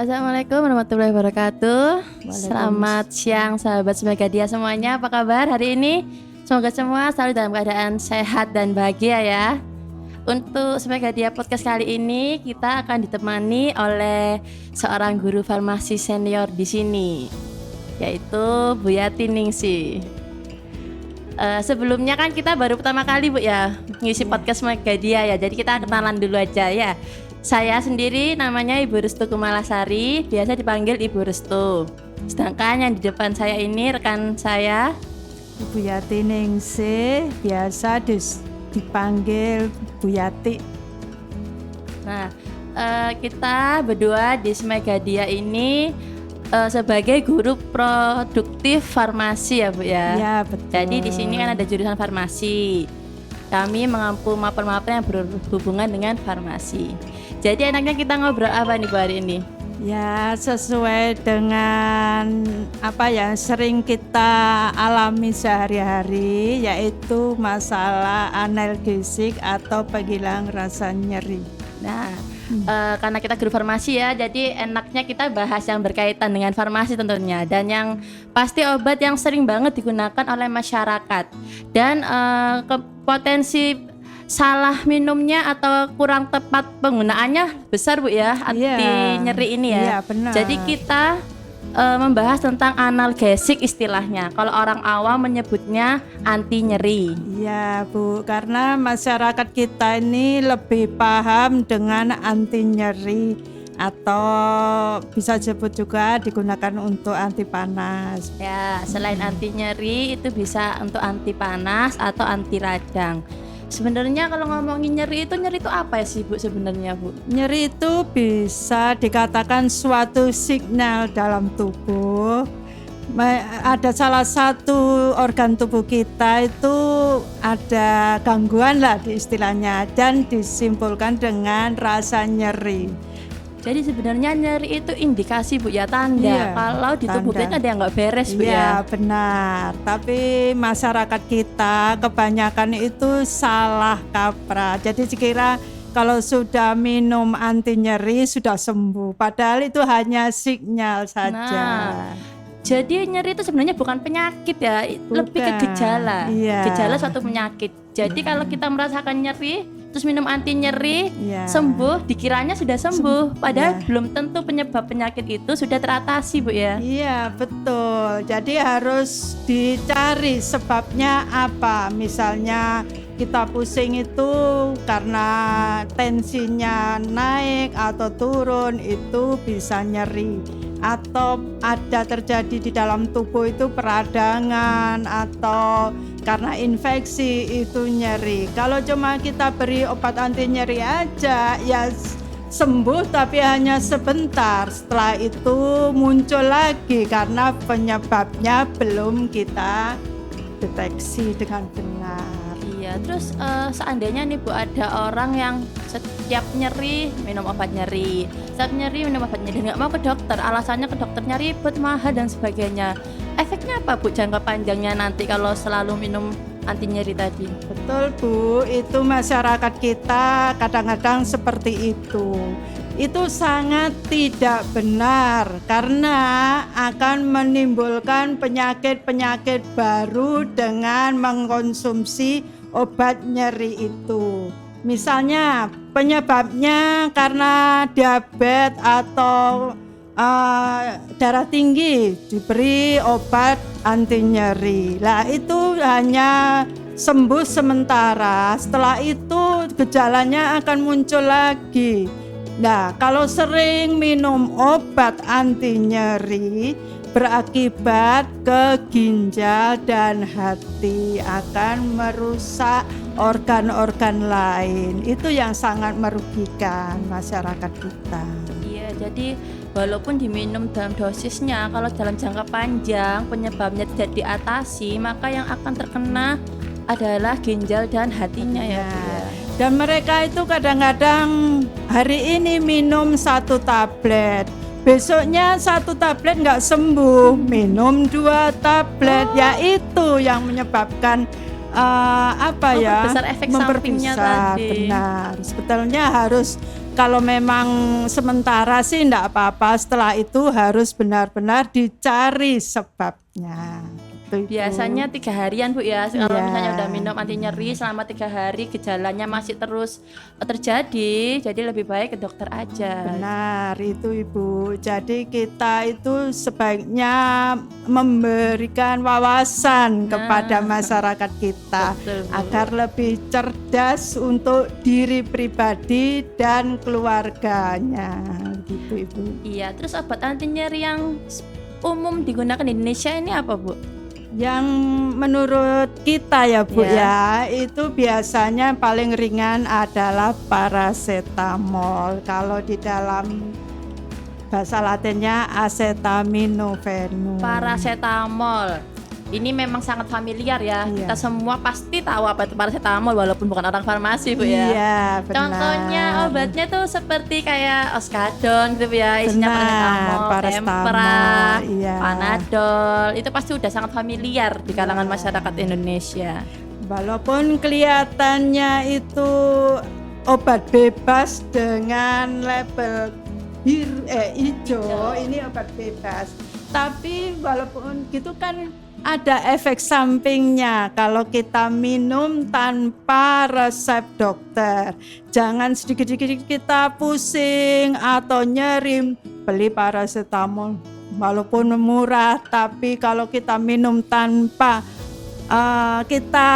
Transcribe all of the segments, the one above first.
Assalamualaikum warahmatullahi wabarakatuh. Selamat siang sahabat Semegadia semuanya. Apa kabar hari ini? Semoga semua selalu dalam keadaan sehat dan bahagia ya. Untuk Semegadia podcast kali ini kita akan ditemani oleh seorang guru farmasi senior di sini, yaitu Bu Yati Ningsih. Sebelumnya kan kita baru pertama kali Bu ya ngisi podcast Semegadia ya. Jadi kita kenalan dulu aja ya. Saya sendiri namanya Ibu Restu Kumalasari, biasa dipanggil Ibu Restu. Sedangkan yang di depan saya ini rekan saya Bu Yati Ningsih, biasa dipanggil Bu Yati. Nah, kita berdua di Semegadia ini sebagai guru produktif farmasi ya Bu ya. Ya betul. Jadi di sini kan ada jurusan farmasi. Kami mengampu maper-maper yang berhubungan dengan farmasi. Jadi enaknya kita ngobrol apa nih Bu hari ini? Ya sesuai dengan apa yang sering kita alami sehari-hari, yaitu masalah analgesik atau penghilang rasa nyeri. Nah, karena kita guru farmasi ya, jadi enaknya kita bahas yang berkaitan dengan farmasi tentunya. Dan yang pasti obat yang sering banget digunakan oleh masyarakat. Dan potensi salah minumnya atau kurang tepat penggunaannya besar Bu ya, anti nyeri ini ya. Iya benar. Jadi kita membahas tentang analgesik istilahnya. Kalau orang awam menyebutnya anti nyeri. Iya Bu, karena masyarakat kita ini lebih paham dengan anti nyeri atau bisa disebut juga digunakan untuk anti panas. Ya, selain anti nyeri itu bisa untuk anti panas atau anti radang. Sebenarnya kalau ngomongin nyeri itu apa ya sih Bu sebenarnya Bu? Nyeri itu bisa dikatakan suatu signal dalam tubuh. Ada salah satu organ tubuh kita itu ada gangguan lah di istilahnya, dan disimpulkan dengan rasa nyeri. Jadi sebenarnya nyeri itu indikasi Bu ya, tanda kalau di tubuh kita ada yang nggak beres Bu ya. Iya benar, tapi masyarakat kita kebanyakan itu salah kaprah. Jadi dikira kalau sudah minum anti nyeri sudah sembuh, padahal itu hanya sinyal saja. Jadi nyeri itu sebenarnya bukan penyakit ya, lebih ke gejala. Iya. Gejala suatu penyakit. Jadi kalau kita merasakan nyeri, terus minum anti nyeri, sembuh, dikiranya sudah sembuh. Padahal belum tentu penyebab penyakit itu sudah teratasi Bu ya. Iya betul. Jadi harus dicari sebabnya apa. Misalnya kita pusing itu karena tensinya naik atau turun, itu bisa nyeri. Atau ada terjadi di dalam tubuh itu peradangan, atau karena infeksi itu nyeri. Kalau cuma kita beri obat anti nyeri aja ya sembuh, tapi hanya sebentar. Setelah itu muncul lagi karena penyebabnya belum kita deteksi dengan benar. Iya, terus seandainya nih Bu ada orang yang setiap nyeri minum obat nyeri, setiap nyeri minum obat nyeri, nggak mau ke dokter, alasannya ke dokternya ribet, mahal dan sebagainya. Efeknya apa Bu jangka panjangnya nanti kalau selalu minum anti nyeri tadi? Betul Bu, itu masyarakat kita kadang-kadang seperti itu. Itu sangat tidak benar karena akan menimbulkan penyakit-penyakit baru dengan mengkonsumsi obat nyeri itu. Misalnya penyebabnya karena diabetes atau darah tinggi, diberi obat anti nyeri. Lah itu hanya sembuh sementara, setelah itu gejalanya akan muncul lagi. Nah, kalau sering minum obat anti nyeri berakibat ke ginjal dan hati, akan merusak organ-organ lain. Itu yang sangat merugikan masyarakat kita. Iya, jadi walaupun diminum dalam dosisnya, kalau dalam jangka panjang penyebabnya tidak diatasi, maka yang akan terkena adalah ginjal dan hatinya ya. Dan mereka itu kadang-kadang hari ini minum 1 tablet, besoknya 1 tablet nggak sembuh, minum 2 tablet. Ya itu yang menyebabkan Memperbesar efek sampingnya tadi. Benar. Sebetulnya harus, kalau memang sementara sih enggak apa-apa, setelah itu harus benar-benar dicari sebabnya. Gitu, Ibu. Biasanya 3 harian Bu ya. Kalau Iya. misalnya udah minum anti nyeri selama 3 hari gejalanya masih terus terjadi, jadi lebih baik ke dokter aja. Benar itu Ibu. Jadi kita itu sebaiknya memberikan wawasan kepada masyarakat kita Betul, Bu. agar lebih cerdas untuk diri pribadi dan keluarganya. Gitu Ibu. Iya, terus obat anti nyeri yang umum digunakan di Indonesia ini apa Bu? Yang menurut kita ya Bu Ya. ya, itu biasanya paling ringan adalah paracetamol. Kalau di dalam bahasa Latinnya acetaminophen. Paracetamol. Ini memang sangat familiar ya. Iya. Kita semua pasti tahu apa itu paracetamol walaupun bukan orang farmasi Bu ya. Iya, benar. Contohnya obatnya tuh seperti kayak Oskadon gitu ya, isinya Benar, paracetamol, paracetamol, Tempra, iya. Panadol. Itu pasti udah sangat familiar di kalangan masyarakat Indonesia. Walaupun kelihatannya itu obat bebas dengan label hijau, ini obat bebas. Tapi walaupun gitu kan ada efek sampingnya kalau kita minum tanpa resep dokter. Jangan sedikit-sedikit kita pusing atau nyeri beli paracetamol walaupun murah, tapi kalau kita minum tanpa kita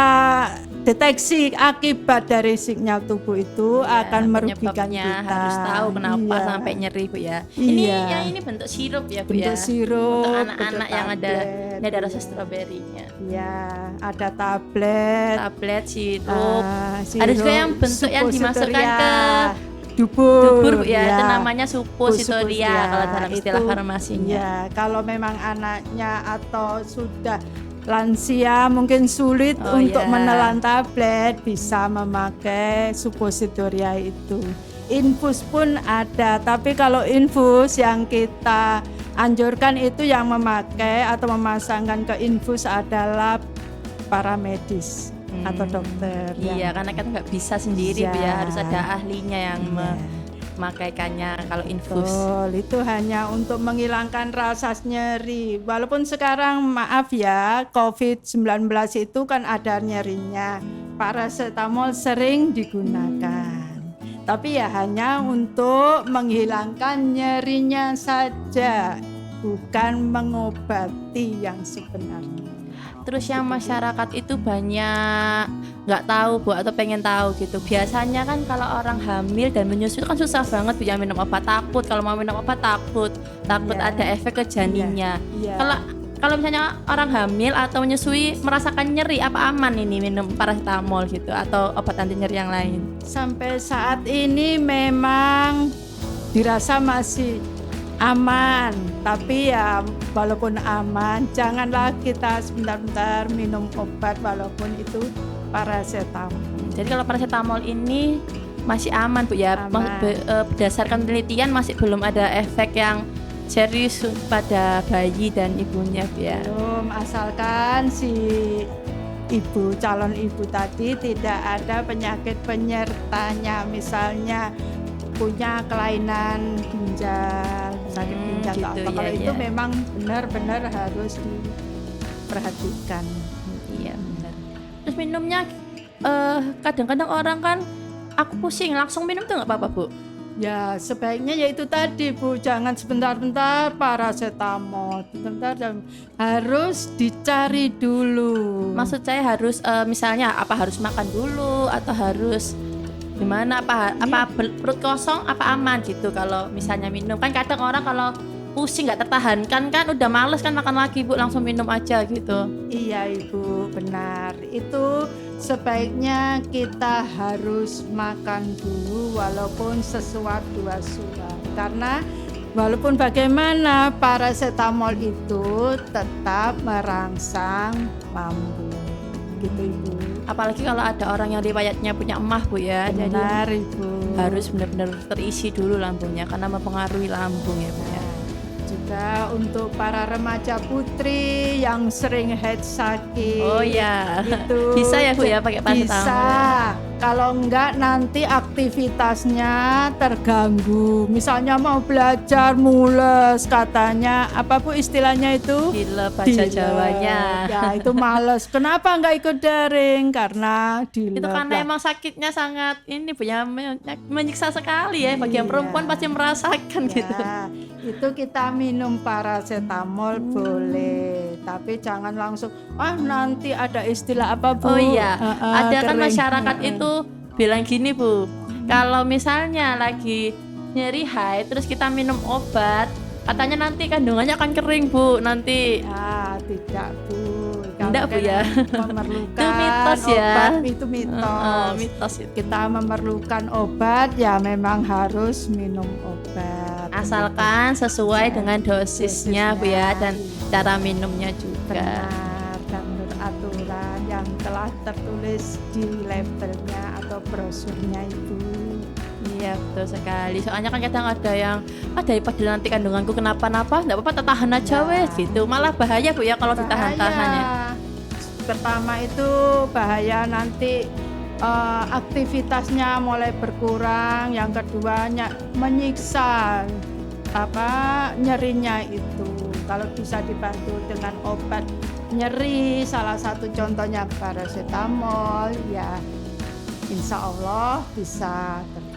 deteksi akibat dari sinyal tubuh itu Iya, akan merugikan penyebabnya kita. harus tahu kenapa Iya. sampai nyeri Bu ya. Ini Iya. yang ini bentuk sirup ya Bu Bentuk ya. sirup, Untuk bentuk anak-anak yang ada tablet, ini ada rasa iya. stroberinya. Ya, ada tablet, Tablet sirup. sirup, Ada juga yang bentuk yang dimasukkan ke dubur, Bu ya. Itu namanya suppositoria Suppositoria. kalau dalam istilah Itu, farmasinya. Ya, kalau memang anaknya atau sudah lansia mungkin sulit Oh, untuk iya. menelan tablet, bisa memakai suppositoria itu. Infus pun ada, tapi kalau infus yang kita anjurkan itu yang memakai atau memasangkan ke infus adalah para medis atau dokter. Iya, karena kan nggak bisa sendiri Bu ya, Iya. harus ada ahlinya yang memakaikannya kalau infus. Betul, itu hanya untuk menghilangkan rasa nyeri. Walaupun sekarang maaf ya, COVID-19 itu kan ada nyerinya. Paracetamol sering digunakan. Tapi ya hanya untuk menghilangkan nyerinya saja, bukan mengobati yang sebenarnya. Terus yang masyarakat itu banyak nggak tahu Bu atau pengen tahu gitu. Biasanya kan kalau orang hamil dan menyusui itu kan susah banget Bu ya minum obat, takut kalau mau minum obat takut Iya. ada efek ke janinnya. Iya. Kalau misalnya orang hamil atau menyusui merasakan nyeri, apa aman ini minum paracetamol gitu atau obat anti nyeri yang lain? Sampai saat ini memang dirasa masih aman, tapi ya walaupun aman, janganlah kita sebentar-bentar minum obat walaupun itu paracetamol. Jadi kalau paracetamol ini masih aman Bu ya. Aman. Berdasarkan penelitian masih belum ada efek yang serius pada bayi dan ibunya Bu ya. Belum, asalkan si ibu, calon ibu tadi tidak ada penyakit penyertanya, misalnya punya kelainan ginjal, sakit ginjal atau gitu, apa. Kalau iya, itu iya. memang benar-benar harus diperhatikan. Iya benar. Terus minumnya kadang-kadang orang kan aku pusing langsung minum tuh nggak apa-apa Bu? Ya sebaiknya yaitu tadi Bu, jangan sebentar-bentar paracetamol, harus dicari dulu. Maksud saya harus misalnya apa harus makan dulu atau harus gimana, apa perut kosong apa aman gitu kalau misalnya minum. Kan kadang orang kalau pusing nggak tertahankan kan udah males kan makan lagi Bu, langsung minum aja gitu. Iya Ibu, benar. Itu sebaiknya kita harus makan dulu walaupun sesuap dua suap. Karena walaupun bagaimana paracetamol itu tetap merangsang lambung. Gitu Ibu. Apalagi kalau ada orang yang riwayatnya punya emah Bu ya. Jadi Benar Ibu. harus benar-benar terisi dulu lambungnya karena mempengaruhi lambung ya Bu ya. juga untuk para remaja putri yang sering head sakit. Oh ya. Gitu. Bisa ya Bu ya pakai paracetamol? Bisa. Kalau enggak nanti aktivitasnya terganggu. Misalnya mau belajar mules katanya, apa Bu istilahnya itu? Gila bahasa Dilep. Jawanya. Ya itu males. Kenapa enggak ikut daring? Karena dilep. Itu karena lah. emang sakitnya sangat ini Bu ya, menyiksa sekali ya. Bagi yang Iya. perempuan pasti merasakan gitu. Ya, itu kita minum paracetamol boleh, tapi jangan langsung nanti ada istilah apa Bu? Oh iya, ada kan kering. masyarakat itu bilang gini Bu, kalau misalnya lagi nyeri haid terus kita minum obat, katanya nanti kandungannya akan kering Bu, nanti. Tidak Bu. Enggak, Bu, ya. Memerlukan Itu mitos ya. obat, itu mitos. Mitos itu. Kita memerlukan obat ya memang harus minum obat. Asalkan sesuai dengan dosisnya Bu ya, dan cara minumnya juga. Benar, dan menurut aturan yang telah tertulis di labelnya atau brosurnya itu. Iya betul sekali. Soalnya kan kadang ada yang daripada nanti kandunganku kenapa-napa, enggak apa-apa tahan aja wes gitu. Malah bahaya Bu ya kalau ditahan-tahan ya. Pertama itu bahaya nanti aktivitasnya mulai berkurang. Yang kedua menyiksa nyerinya itu. Kalau bisa dibantu dengan obat nyeri, salah satu contohnya paracetamol, ya insya Allah bisa terbantu.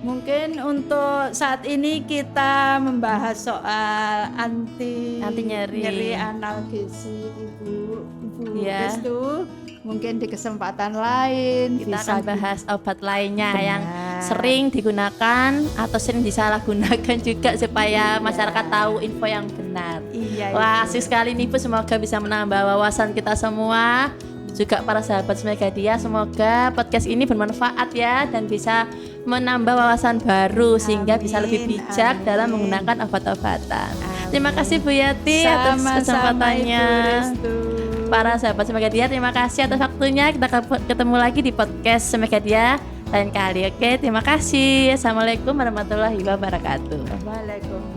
Mungkin untuk saat ini kita membahas soal anti nyeri analgesi Ibu ya. Destu. Mungkin di kesempatan lain Kita bisa akan bahas obat lainnya Benar. yang sering digunakan atau sering disalahgunakan juga supaya masyarakat tahu info yang benar. Iya, Wah, Ibu. asik sekali nih Bu, semoga bisa menambah wawasan kita semua. Juga para sahabat Megadia, semoga podcast ini bermanfaat ya dan bisa menambah wawasan baru sehingga bisa lebih bijak dalam menggunakan obat-obatan. Terima kasih Bu Yati atas Sama-sama, kesempatannya. Ibu Restu. Para sahabat Megadia, terima kasih atas waktunya. Kita ketemu lagi di podcast Megadia lain kali. Oke, terima kasih. Assalamualaikum warahmatullahi wabarakatuh. Waalaikumsalam.